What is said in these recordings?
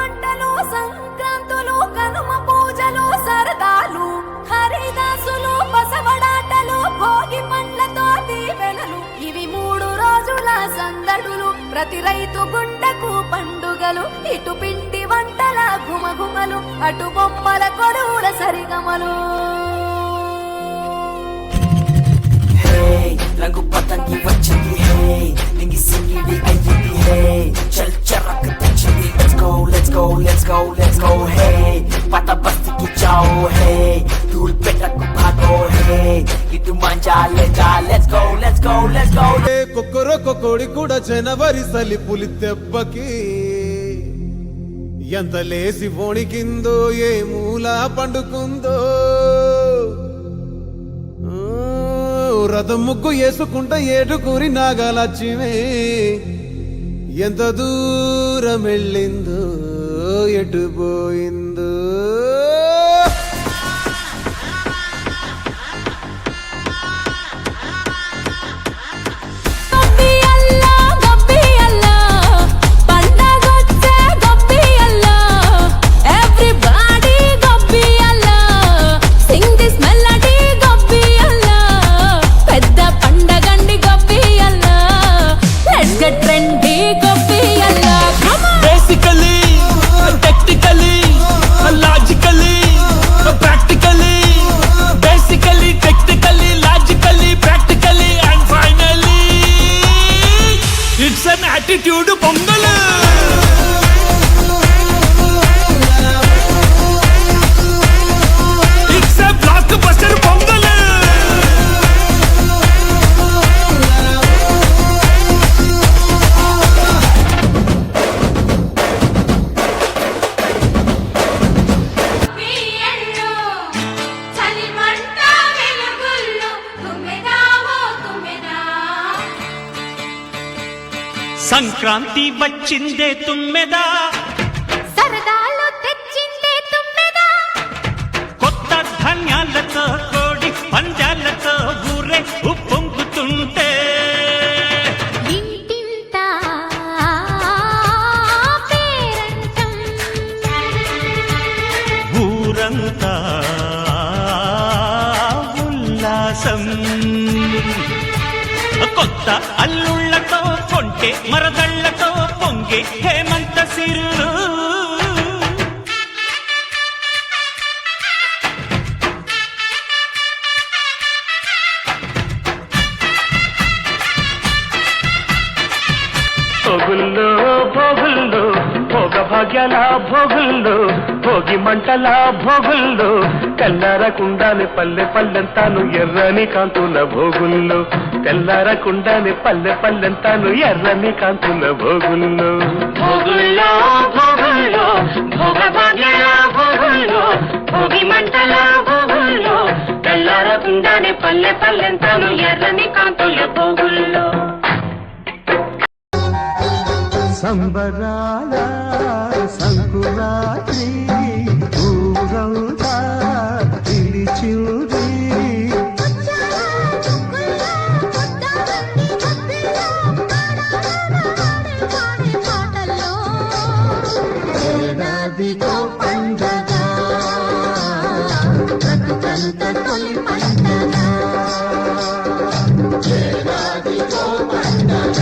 పంటలు సంక్రాంతులు కనుమ పూజలు సరదాలు హరిదాసులు బసవడాటలు భోగి పండ్లతో దీవెనలు ఇవి 3 రోజుల సందడులు ప్రతి రైతు గుండెకు పండుగలు ఇటు పిండి వంటల గుమగుమలు అటు బొమ్మల కొడువుల సరిగమలు రంగు పతంగి వచ్చింది హే నింగి సింగిడి అయ్యింది హే చల్ చరక్ తెచ్చింది let's go హే పత బస్తికి జాओ హే ధూల్ పెట్టకు భాగో హే ఇటు మంజాలేగా let's go కొక్కరొక్క కోడి కూడా జనవరి సలి పులి దెబ్బకి ఎంత లేసి వణికిందో ఏ మూల పండుకుందో రథం ముగ్గు వేసుకుంట ఏడుకూరి నాగలక్ష్మి ఎంత దూరం వెళ్ళిందో ఎటు పోయిందో attitude pongal it's a block buster pongal Sankranti వచ్చిందే తుమ్మెదా సరదాలు తెచ్చిందే తుమ్మెదా కొత్త ధాన్యాలతో కోడి పంజాలతో ఊరే ఉప్పొంగుతుంటే ఇంటింత పేరంటం ఊరంతా ఉల్లాసం కొత్త అల్లుళ్లతో కొంటే మరదళ్లతో పొంగే హేమంత సిరులు భోగుల్లో భోగుల్లో భోగ భాగ్యాల భోగుల్లో భోగి మంటల భోగుల్లో తెల్లారకుండానే పల్లె పల్లెంతాను ఎర్రని కాంతుల భోగుల్లో తెల్లారకుండానే పల్లె పల్లెంతాను ఎర్రని కాంతుల భోగుల్లో భోగుల్లో భోగుల్లో భోగ భాగ్యాల భోగుల్లో భోగి మంటల భోగుల్లో తెల్లారకుండానే పల్లె పల్లెంతాను ఎర్రని కాంతుల భోగుల్లో సంబరాల సంకురాత్రి ఊరంతా పిలిచింది ఏడాదికో పండగ బ్రతుకంత తొలి పండగ ఏడాదికో పండగ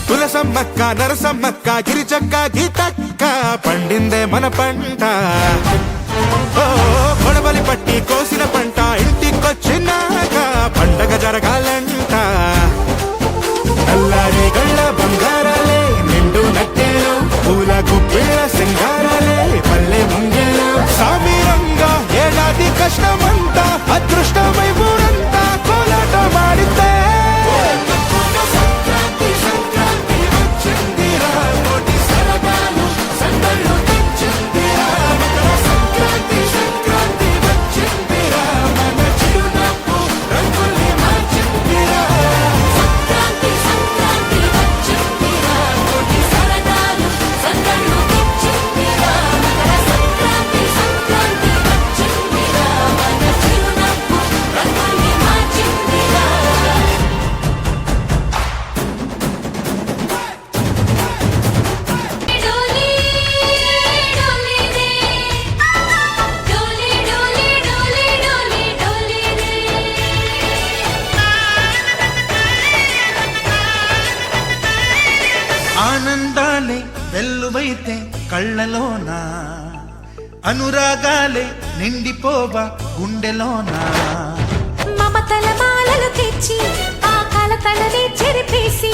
తులసమ్మక్క నరసమ్మక్క గిరిచక్క గీతక్క పండిందే మన పంట కొడవలి పట్టి కోసిన పంట ఇంటికొచ్చినాక పండగ జరగాలంట నల్లారి గళ్ళ బంగారాలే నిండు నట్టేలు పూల గుప్పిళ్ళ సింగారాలే పల్లె ముంగేలు సామీరంగా ఏడాది కష్టమంతా అదృష్టమై ఊరంతా కోలాట మాడితే కళ్ళలోన అనురాగాలే నిండిపోవా గుండెలోన మమతల మాలలు తెచ్చి ఆ కలతలని చెరిపేసి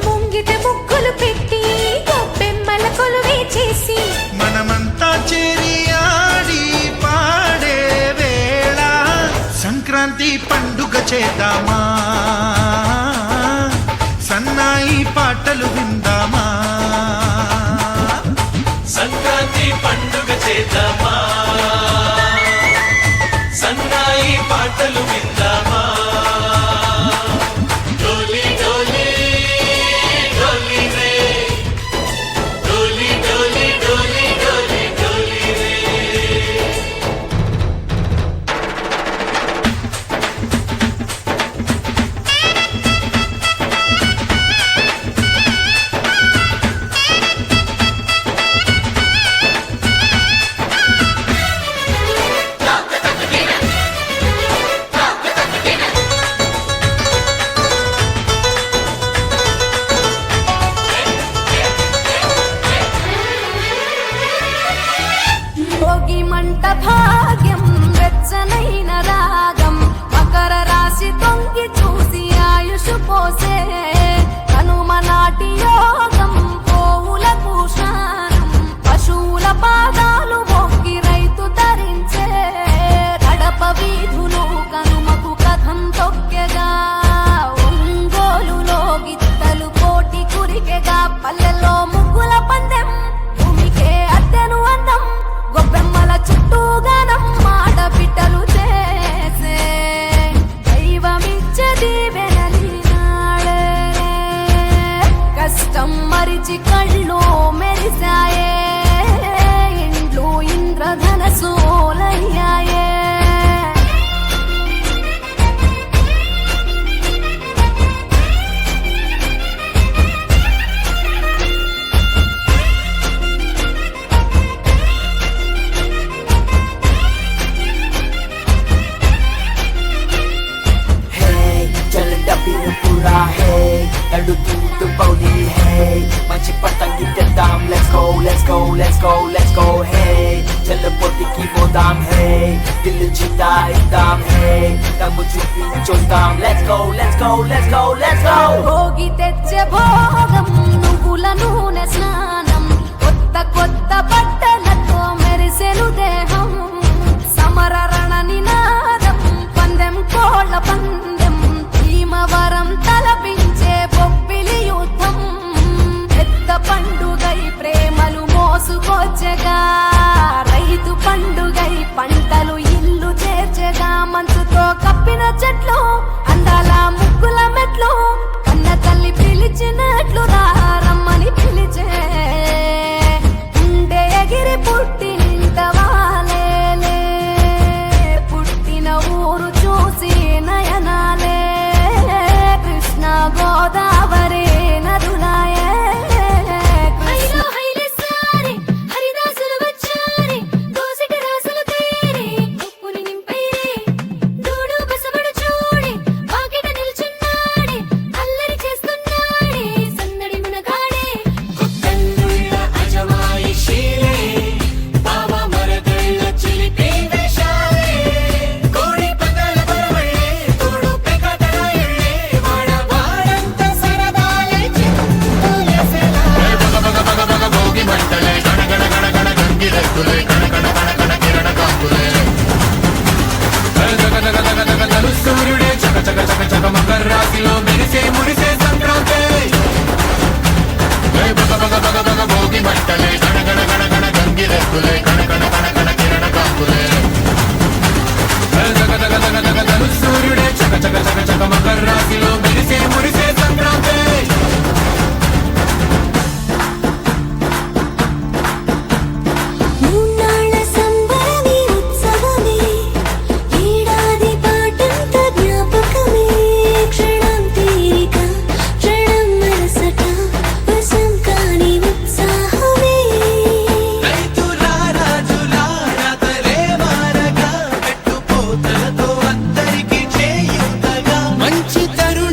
ముంగిట ముగ్గులు పెట్టి గొప్పెమ్మల కొలువే చేసి మనమంతా చేరి ఆడి పాడే వేళ సంక్రాంతి పండుగ చేద్దామా సన్నాయి పాటలు విందామా సంక్రాంతి పండుగ చేద్దామా సన్నాయి పాటలు విందామా డోలి డోలి డోలి రే డోలి డోలి డోలి డోలి డోలి రే భోగి మంట భాగ్యం వెచ్చనైన రాగం మకర రాశి తొంగి చూసి ఆయుష్ పోసే కనుమ నాటి యోగం పోవులకు స్నానం పశువుల పాదాలు మొక్కి రైతు ధరించే కడప వీధులు కనుమకు కథం తొక్కెగా ఒంగోలులో గిత్తలు కోటి కురికెగా పల్లెల్లో ముగ్గుల పందెం భూమికే అద్దెను అందం గొప్పెమ్మల చుట్టూ గానం ఆడబిడ్డలు చేసే దైవమిచ్చే దీవెనలి నాడే కష్టం మరిచి కళ్ళు మెరిసాయే ఇండ్లు ఇంద్రధనసోలయ్యాయే Hey, चल डबीर पूरा है नडु दूध पौली है मंची पतंगी दाम let's go let's go let's go let's go hey चल पोटी की वो दाम है दिल जीता एकदम है दम चुपी चोदाम let's go let's go let's go let's go Bhogi తెచ్చే భోగం నువ్వుల నూనె స్నానం కొత్త కొత్త బట్టలతో మెరిసెను దేహం సమర రణ నినాదం పందెం కోళ్ళ పందెం భీమవరం తలపించే బొబ్బిలి యుద్ధం పెద్ద పండుగై ప్రేమలు మోసుకొచ్చగా రైతు పండుగై పంటలు ఇల్లు చేర్చగా మంచుతో కప్పిన చెట్లు అందాల ముగ్గుల మెట్లు కన్న తల్లి పిలిచినట్లు రమ్మని పిలిచే ఉండే ఎగిరి పుట్టినింత వాలేలే పుట్టిన ఊరు చూసి నయనాలే కృష్ణ గోదావరి నదులాయే హరిదాసులు వచ్చారే దోసిటి రాసులు తేరే ఉప్పుని నింపైరే దూడు బసబడు చూడే వాకిట నిల్చున్నాడే అల్లరి చేస్తున్నాడే సందడి మునగాడే కొత్తల్లుళ్ళ అజమాయిషీలే బావ మరదళ్ళ చిలిపి వేషాలే కోడి పగల పరవళ్ళే తోడు పెకటరాయళ్ళే వాడ వాడంత సరదాలే చింతులేసెలా భోగి మంటలే గణగణ గణగణ గంగిరెద్దులే గణగణ గణగణ కిరణ కాంతులే తను సూర్యుడే చక చక చక చక మకర రాశిలో మెరిసే మురిసే సంక్రాంతి బగ బగ బగ బగ భోగి మంటలే గణగణ గణగణ గంగిరెద్దులే గణగణ గణగణ కిరణ కాంతులే తను సూర్యుడే చక చక చక చక మకర రాశిలో మెరిసే మురిసే సంక్రాంతి మూన్నాళ్ళ సంబరమే ఉత్సవమే ఏడాది పాటంత జ్ఞాపకమే క్షణం తీరిక క్షణం మనసట వశం కాని ఉత్సాహమే రైతులా రాజులా రాతలే మారగా పెట్టుపోతలతో అందరికీ చేయుతగా మంచి తరుణ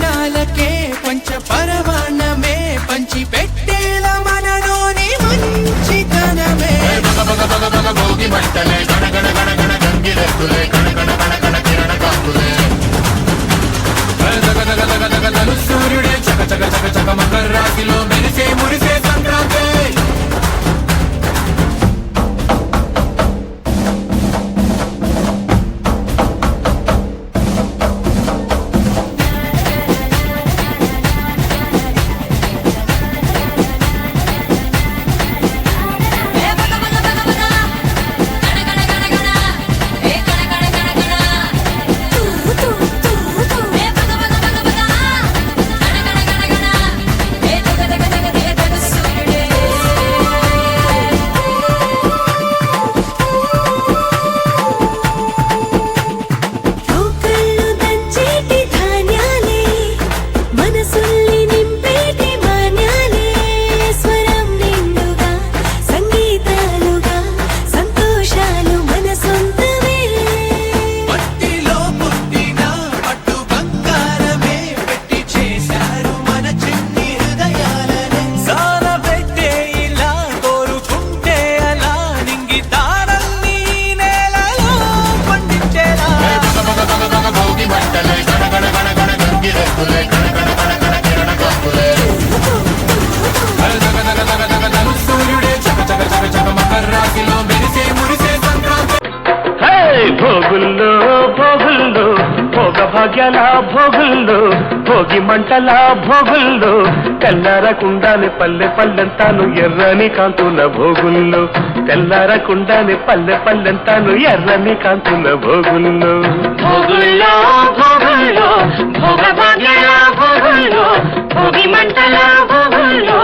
భాగ్యాల భోగుల్లో భోగి మంటల భోగుల్లో తెల్లారకుండానే పల్లె పల్లెంతాను ఎర్రని కాంతుల భోగుల్లో తెల్లారకుండానే పల్లె పల్లెంతాను ఎర్రని కాంతుల భోగుల్లో భోగుల్లో భోగుల్లో భోగ భాగ్యాల భోగుల్లో భోగి మంటల భోగుల్లో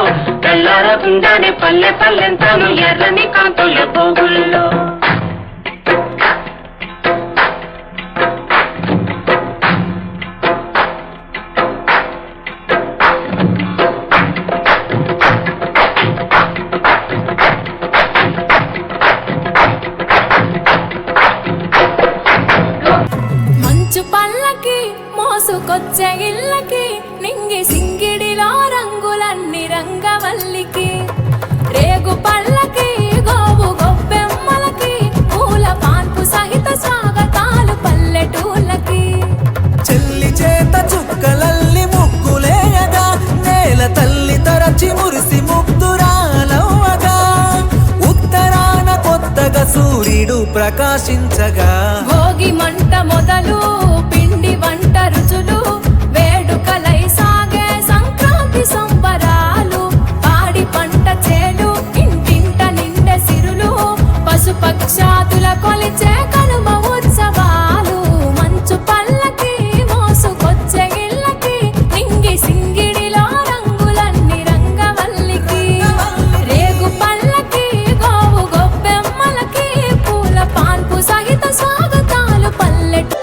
తెల్లారకుండానే పల్లె పల్లెంతాను ఎర్రని కాంతుల భోగుల్లో మంచు పల్లకి మోసుకొచ్చే ఇళ్ళకి నింగి సింగిడిలో రంగులన్నీ రంగవల్లికి రేగు పళ్ళకి గోవు గొబ్బెమ్మలకి పూల పాన్పు సహిత స్వాగతాలు పల్లెటూళ్ళకి చెల్లి చేత చుక్కలల్లి ముగ్గులేయగా నేల తల్లి తరచి మురిసి ముగ్ధురాలవ్వగా ఉత్తరాన కొత్తగా సూర్యుడు ప్రకాశించగా భోగి మంట మొదలు పిండి వంట రుచులు వేడుకలై సాగే సంక్రాంతి సంబరాలు పాడి పంట చేలు ఇంటింట నిండే సిరులు పశుపక్షాదుల కొలిచే కనుమ ఉత్సవాలు మంచు పల్లకి మోసుకొచ్చే ఇళ్ళకి నింగి సింగిడిలో రంగులన్నీ రంగవల్లికి రేగు పళ్ళకి గోవు గొబ్బెమ్మలకి పూల పాన్పు సహిత స్వాగతాలు పల్లెటూ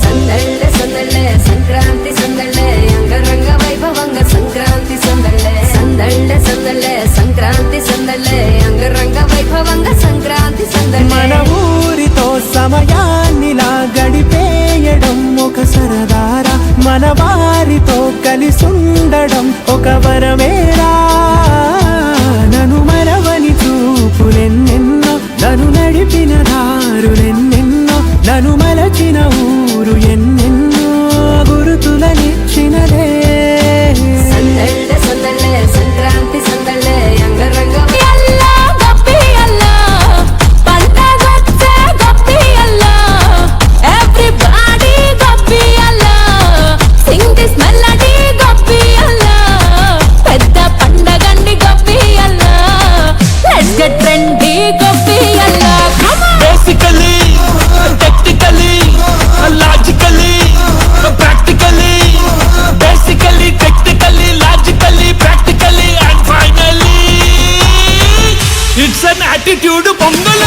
సందళ్ళే సందళ్ళే సంక్రాంతి సందళ్ళే అంగరంగ వైభవంగ సంక్రాంతి సందళ్ళే సందళ్ళే సందళ్ళే సంక్రాంతి సందళ్ళే అంగరంగ వైభవంగ సంక్రాంతి సందళ్ళే మన ఊరితో సమయాన్నిలా గడిపేయడం ఒక సరదారా మన వారితో కలిసుండడం ఒక వరమేరా నన్ను మరవని చూపులెన్నెన్నో నన్ను నడిపిన దారులెన్నెన్నో నన్ను మలచిన ఊరు ఎన్నెన్నో గురుతులనిచ్చినదే సందళ్ళే సందళ్ళే సంక్రాంతి సందళ్ళే అంగరంగ అల్లా గప్పి అల్లా పండగొచ్చే గప్పి అల్లా ఎవ్రీబడీ గప్పి అల్లా సింగ్ దిస్ మెలడీ గప్పి అల్లా పెద్ద పండగండి గప్పి అల్లా లెట్స్ గెట్ ట్రెండీ గప్పి అల్లా basically technically logically practically basically technically logically practically and finally it's an attitude pongal